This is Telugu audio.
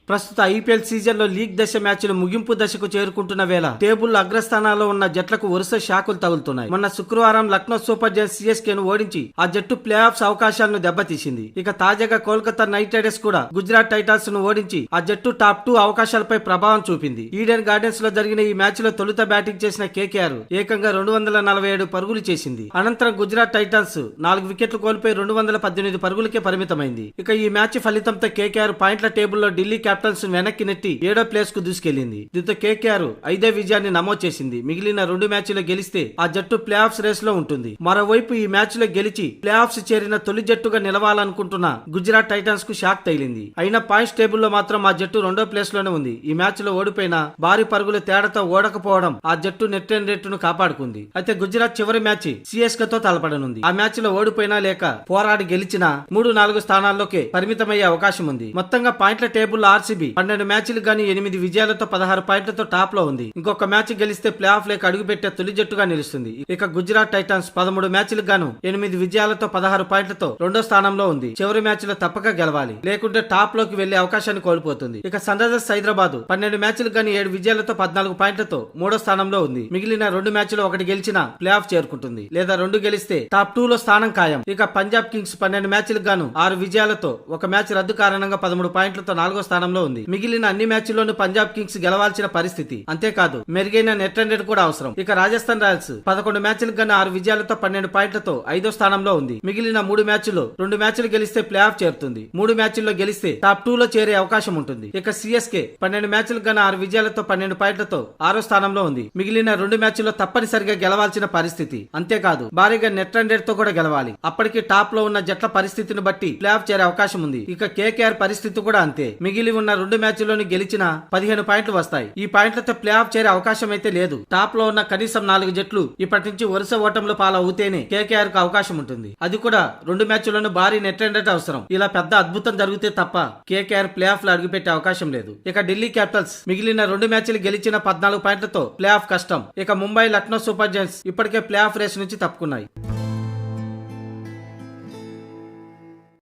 ప్రస్తుత ఐపీఎల్ సీజన్ లో లీగ్ దశ మ్యాచ్లు ముగింపు దశకు చేరుకుంటున్న వేళ టేబుల్ అగ్రస్థానాల్లో ఉన్న జట్లకు వరుస షాకులు తగులుతున్నాయి. మొన్న శుక్రవారం లక్నో సూపర్ జైంట్స్ సిఎస్కే ను ఓడించి ఆ జట్టు ప్లే ఆఫ్స్ అవకాశాలను దెబ్బతీసింది. ఇక తాజాగా కోల్కతా నైట్ రైడర్స్ కూడా గుజరాత్ టైటాన్స్ ను ఓడించి ఆ జట్టు టాప్ 2 అవకాశాలపై ప్రభావం చూపింది. ఈడెన్ గార్డెన్స్ లో జరిగిన ఈ మ్యాచ్ లో తొలుత బ్యాటింగ్ చేసిన కేకేఆర్ ఏకంగా 247 పరుగులు చేసింది. అనంతరం గుజరాత్ టైటాన్స్ 4 వికెట్లు కోల్పోయి 218 పరుగులకే పరిమితమైంది. ఇక ఈ మ్యాచ్ ఫలితంతో కేకేఆర్ పాయింట్ల టేబుల్లో ఢిల్లీ క్యాపిటల్స్ వెనక్కి నెట్టి 7వ ప్లేస్ కు దూసుకెళ్లింది. దీంతో కేకేఆర్ 5వ విజయాన్ని నమోదు చేసింది. మిగిలిన 2 మ్యాచ్లు గెలిస్తే ఆ జట్టు ప్లే ఆఫ్స్ రేస్ లో ఉంటుంది. మరోవైపు ఈ మ్యాచ్ లో గెలిచి ప్లే ఆఫ్స్ చేరిన తొలి జట్టుగా నిలవాలనుకుంటున్న గుజరాత్ టైటాన్స్ కు షాక్ తగిలింది. అయినా పాయింట్స్ టేబుల్లో మాత్రం ఆ జట్టు 2వ ప్లేస్ లోనే ఉంది. ఈ మ్యాచ్ లో ఓడిపోయిన భారీ పరుగుల తేడాతో ఓడకపోవడం ఆ జట్టు నెట్ రన్ రేటును కాపాడుకుంది. అయితే గుజరాత్ చివరి మ్యాచ్ సిఎస్కే తో తలపడనుంది. ఆ మ్యాచ్ లో ఓడిపోయినా లేక పోరాడి గెలిచినా 3-4 స్థానాల్లోకే పరిమితమయ్యే అవకాశం ఉంది. మొత్తంగా పాయింట్ల టేబుల్ ఆర్సీబీ 12 మ్యాచ్లు గానీ 8 విజయాలతో 16 పాయింట్లతో టాప్ లో ఉంది. ఇంకొక మ్యాచ్ గెలిస్తే ప్లే ఆఫ్ లేక అడుగుపెట్టే తొలి జట్టుగా నిలుస్తుంది. ఇక గుజరాత్ టైటాన్స్ 13 మ్యాచ్లకు గాను 8 విజయాలతో 16 పాయింట్లతో 2వ స్థానంలో ఉంది. చివరి మ్యాచ్ లో తప్పక గెలవాలి, లేకుంటే టాప్ లోకి వెళ్లే అవకాశాన్ని కోల్పోతుంది. ఇక సన్ రైజర్స్ హైదరాబాద్ 12 మ్యాచ్లకు గానీ 7 విజయాలతో 14 పాయింట్లతో 3వ స్థానంలో ఉంది. మిగిలిన 2 మ్యాచ్లు ఒకటి గెలిచినా ప్లే ఆఫ్ చేరుకుంటుంది, లేదా 2 గెలిస్తే టాప్ 2 లో స్థానం ఖాయం. ఇక పంజాబ్ కింగ్స్ 12 మ్యాచ్లకు గాను 6 విజయాలతో 1 మ్యాచ్ రద్దు కారణంగా 13 పాయింట్లతో 4వ స్థానంలో ఉంది. మిగిలిన అన్ని మ్యాచ్ల్లోనూ పంజాబ్ కింగ్స్ గెలవాల్సిన పరిస్థితి. అంతేకాదు మెరుగైన నెట్ రన్ రేట్ కూడా అవసరం. ఇక రాజస్థాన్ రాయల్స్ 11 మ్యాచ్లకు గాను 6 విజయాలతో 12 పాయింట్లతో 5వ స్థానంలో ఉంది. మిగిలిన 3 మ్యాచ్ల్లో 2 మ్యాచ్లు గెలిస్తే ప్లే ఆఫ్ చేరుతుంది. 3 మ్యాచ్ల్లో గెలిస్తే టాప్ 2 లో చేరే అవకాశం ఉంటుంది. ఇక సిఎస్కే 12 మ్యాచ్లకు గాను 6 విజయాలతో 12 పాయింట్లతో 6వ స్థానంలో ఉంది. మిగిలిన 2 మ్యాచ్ల్లో తప్పనిసరిగా గెలవాల్సిన పరిస్థితి. అంతేకాదు భారీగా నెట్ రన్ రేట్ తో కూడా గెలవాలి. అప్పటికి టాప్ లో ఉన్న జట్ల పరిస్థితిని బట్టి ప్లే ఆఫ్ చేరే అవకాశం ఉంది. ఇక కేకేఆర్ పరిస్థితి కూడా అంతే. మిగిలి ఉన్న 2 మ్యాచ్ల్లోని గెలిచిన 15 పాయింట్లు వస్తాయి. ఈ పాయింట్లతో ప్లే ఆఫ్ చేరే అవకాశం అయితే లేదు. టాప్ లో ఉన్న కనీసం 4 జట్లు ఇప్పటి నుంచి వరుస ఓటంలో పాలవుతేనే కేకేఆర్ కు అవకాశం ఉంటుంది. అది కూడా 2 మ్యాచ్ల్లోనూ భారీ నెట్ రన్ రేట్ అవసరం. ఇలా పెద్ద అద్భుతం జరిగితే తప్ప కేకేఆర్ ప్లే ఆఫ్ లో అడుగుపెట్టే అవకాశం లేదు. ఇక ఢిల్లీ క్యాపిటల్స్ మిగిలిన 2 మ్యాచ్లు గెలిచిన 14 పాయింట్లతో ప్లే ఆఫ్ కష్టం. ఇక ముంబై లక్నో సూపర్ జైంట్స్ ఇప్పటికే ప్లే ఆఫ్ రేస్ నుంచి తప్పుకున్నాయి.